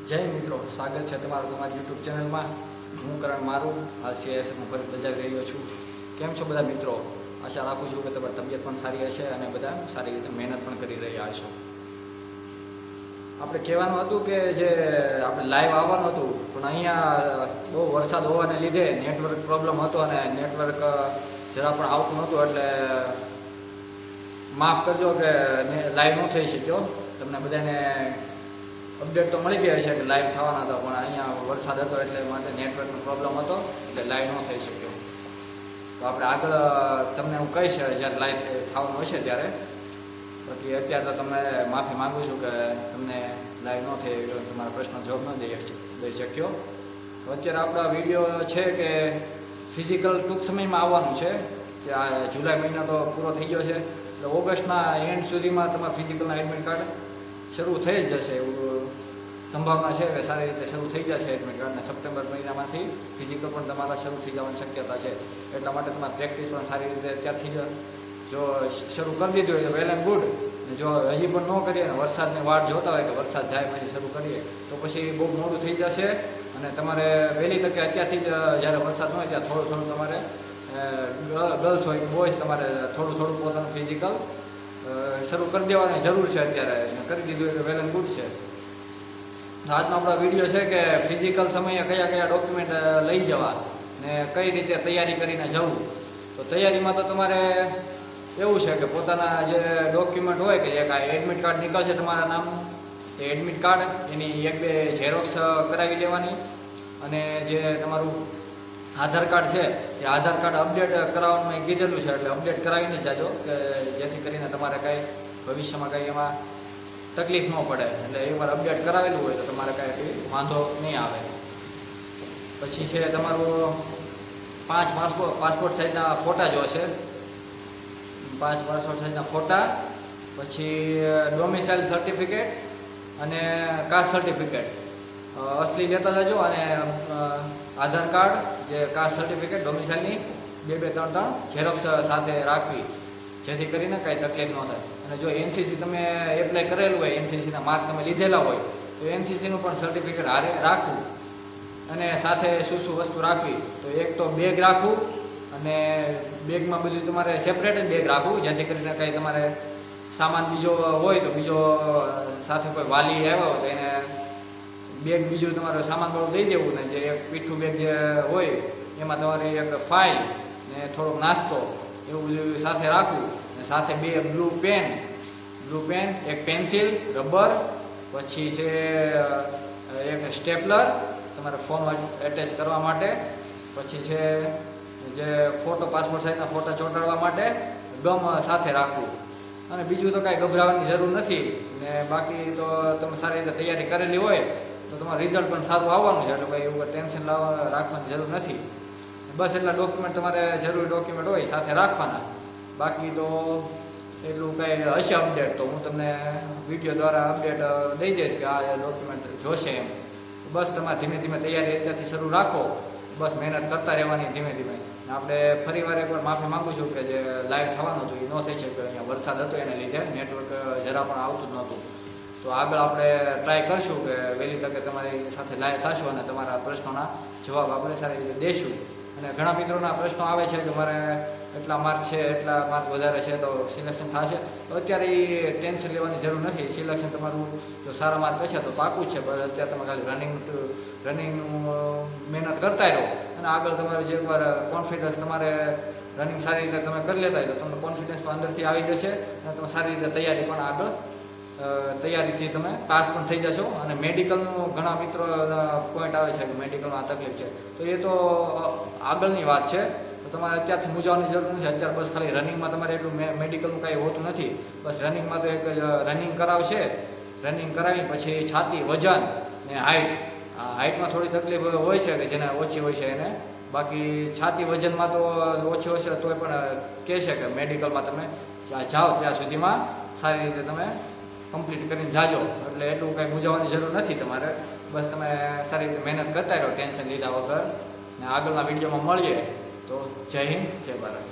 જય મિત્રો, સ્વાગત છે તમારું તમારી યુટ્યુબ ચેનલમાં. હું કરણ મારું આ સીએસમાં ફરજ બજાવી રહ્યો છું. કેમ છો બધા મિત્રો? આશા રાખું છું કે તમારી તબિયત પણ સારી હશે અને બધા સારી રીતે મહેનત પણ કરી રહ્યા હશો. આપણે કહેવાનું હતું કે જે આપણે લાઈવ આવવાનું હતું, પણ અહીંયા બહુ વરસાદ હોવાને લીધે નેટવર્ક પ્રોબ્લેમ હતો અને નેટવર્ક જરા પણ આવતું નહોતું, એટલે માફ કરજો કે લાઈવ ન થઈ શક્યો. તમને બધાને અપડેટ તો મળી ગયા છે કે લાઈવ થવાના હતા, પણ અહીંયા વરસાદ હતો એટલે માટે નેટવર્કનો પ્રોબ્લેમ હતો, એટલે લાઈવ ન થઈ શક્યો. તો આપણે આગળ તમને હું કહીશ જ્યારે લાઈવ થવાનું હશે ત્યારે. બાકી અત્યારે તો તમને માફી માગું છું કે તમને લાઈવ ન થઈ તમારા પ્રશ્નનો જવાબ ન દઈ શક્યો. તો અત્યારે આપણા વિડીયો છે કે ફિઝિકલ ટૂંક સમયમાં આવવાનું છે, કે આ જુલાઈ મહિનો તો પૂરો થઈ ગયો છે, એટલે ઓગસ્ટના એન્ડ સુધીમાં તમારા ફિઝિકલના એડમિટ કાર્ડ શરૂ થઈ જ જશે એવું સંભાવના છે કે સારી રીતે શરૂ થઈ જશે એડમિટ કાર્ડ, અને સપ્ટેમ્બર મહિનામાંથી ફિઝિકલ પણ તમારા શરૂ થઈ જવાની શક્યતા છે. એટલા માટે તમારી પ્રેક્ટિસ પણ સારી રીતે અત્યારથી જ જો શરૂ કરી દીધી હોય તો વેલ એન્ડ ગુડ. જો હજી પણ ન કરીએ ને વરસાદની વાટ જોતા હોય કે વરસાદ જાય પછી શરૂ કરીએ તો પછી બહુ મોડું થઈ જશે, અને તમારે વહેલી તકે અત્યારથી જ જ્યારે વરસાદ ન હોય ત્યાં થોડું થોડું તમારે ગર્લ્સ હોય કે બોયઝ તમારે થોડું થોડું પોતાનું ફિઝિકલ શરૂ કરી દેવાની જરૂર છે. અત્યારે કરી દીધું એટલે વેલ એન્ડ ગુડ છે. આજનો આપણો વિડીયો છે કે ફિઝિકલ સમયે કયા કયા ડોક્યુમેન્ટ લઈ જવા ને કઈ રીતે તૈયારી કરીને જવું. તો તૈયારીમાં તો તમારે એવું છે કે પોતાના જે ડોક્યુમેન્ટ હોય કે એક આ એડમિટ કાર્ડ નીકળશે તમારા નામનું, એ એડમિટ કાર્ડ એની 1-2 ઝેરોક્સ કરાવી લેવાની, અને જે તમારું આધાર કાર્ડ છે એ આધાર કાર્ડ અપડેટ કરાવવાનું મેં કીધેલું છે, એટલે અપડેટ કરાવીને જ જાજો કે જેથી કરીને તમારે કાંઈ ભવિષ્યમાં કંઈ એમાં તકલીફ ન પડે. એટલે એકવાર અપડેટ કરાવેલું હોય તો તમારે કાંઈ વાંધો નહીં આવે. પછી છે તમારું 5 પાસપોર્ટ સાઇઝના ફોટા જોશે, 5 પાસપોર્ટ સાઇઝના ફોટા, પછી ડોમિસાઇલ સર્ટિફિકેટ અને કાસ્ટ સર્ટિફિકેટ અસલી લેતા જજો, અને આધાર કાર્ડ, જે કાસ્ટ સર્ટિફિકેટ, ડોમિસાઇલની 2-3 ઝેરોક્સ સાથે રાખવી, જેથી કરીને કાંઈ તકલીફ ન થાય. અને જો એનસીસી તમે એપ્લાય કરેલું હોય, એનસીસીના માર્ક તમે લીધેલા હોય તો એનસીસીનું પણ સર્ટિફિકેટ હારે રાખવું, અને સાથે શું વસ્તુ રાખવી તો એક તો બેગ રાખવું, અને બેગમાં બધું તમારે સેપરેટ જ બેગ રાખવું, જેથી કરીને કાંઈ તમારે સામાન બીજો હોય તો બીજો સાથે કોઈ વાલી આવ્યો હોય તો એને બેગ બીજું તમારે સામાન વાળું દઈ દેવું, ને જે એક પીઠું બેગ જે હોય એમાં તમારી એક ફાઇલ ને થોડોક નાસ્તો એવું બધું સાથે રાખવું, અને સાથે 2 બ્લુ પેન, એક પેન્સિલ, રબર, પછી છે એક સ્ટેપલર તમારે ફોર્મ એટેચ કરવા માટે, પછી છે જે ફોટો, પાસપોર્ટ સાઇઝના ફોટા ચોંટાડવા માટે ગમ સાથે રાખવું. અને બીજું તો કાંઈ ગભરાવાની જરૂર નથી, ને બાકી તો તમે સારી રીતે તૈયારી કરેલી હોય તો તમારું રિઝલ્ટ પણ સારું આવવાનું છે, એટલે કંઈ એવું ટેન્શન રાખવાની જરૂર નથી. બસ એટલા ડોક્યુમેન્ટ તમારે જરૂરી ડોક્યુમેન્ટ હોય સાથે રાખવાના. બાકી તો એટલું કંઈ હશે અપડેટ તો હું તમને વિડીયો દ્વારા અપડેટ દઈ દઈશ કે આ ડોક્યુમેન્ટ જોશે એમ. બસ તમારે ધીમે ધીમે તૈયારી અત્યારથી શરૂ રાખો, બસ મહેનત કરતા રહેવાની ધીમે ધીમે. આપણે ફરીવાર એકવાર માફી માગું છું કે જે લાઈવ થવાનું હતું એ ન થઈ શક્યો, અહીંયા વરસાદ હતો એને લીધે નેટવર્ક જરા પણ આવતું જ નહોતું. તો આગળ આપણે ટ્રાય કરશું કે વહેલી તકે તમારી સાથે લાઈવ થશું અને તમારા પ્રશ્નોના જવાબ આપણે સારી રીતે દઈશું. અને ઘણા મિત્રોના પ્રશ્નો આવે છે કે મારે એટલા માર્ક છે, એટલા માર્ક વધારે છે તો સિલેક્શન થશે. તો અત્યારે એ ટેન્શન લેવાની જરૂર નથી. સિલેક્શન તમારું જો સારા માર્ક હશે તો પાકું જ છે. બસ અત્યારે તમે ખાલી રનિંગનું મહેનત કરતા રહો, અને આગળ તમારે જે એકવાર કોન્ફિડન્સ, તમારે રનિંગ સારી રીતે તમે કરી લેતા હોય તો તમને કોન્ફિડન્સ પણ અંદરથી આવી જશે, અને તમે સારી રીતે તૈયારી પણ આગળ તૈયારીથી તમે પાસ પણ થઈ જશો. અને મેડિકલનું ઘણા મિત્રો પોઈન્ટ આવે છે કે મેડિકલમાં તકલીફ છે, તો એ તો આગળની વાત છે. તો તમારે અત્યારથી મૂંઝાવાની જરૂર નથી. અત્યારે બસ ખાલી રનિંગમાં તમારે એટલું મેડિકલનું કાંઈ હોતું નથી. બસ રનિંગમાં તો એક રનિંગ કરાવશે, રનિંગ કરાવી પછી છાતી, વજન ને હાઇટમાં થોડી તકલીફ હોય છે કે જેને ઓછી હોય છે એને. બાકી છાતી વજનમાં તો ઓછી હોય છે તોય પણ કહેશે કે મેડિકલમાં તમે જાઓ ત્યાં સુધીમાં સારી રીતે તમે કમ્પ્લીટ કરીને જાજો, એટલે એટલું કંઈ મૂંઝાવાની જરૂર નથી તમારે. બસ તમે સારી રીતે મહેનત કરતા રહો ટેન્શન લીધા વગર, ને આગળના વિડીયોમાં મળીએ. તો જય હિન્દ, જય ભારત.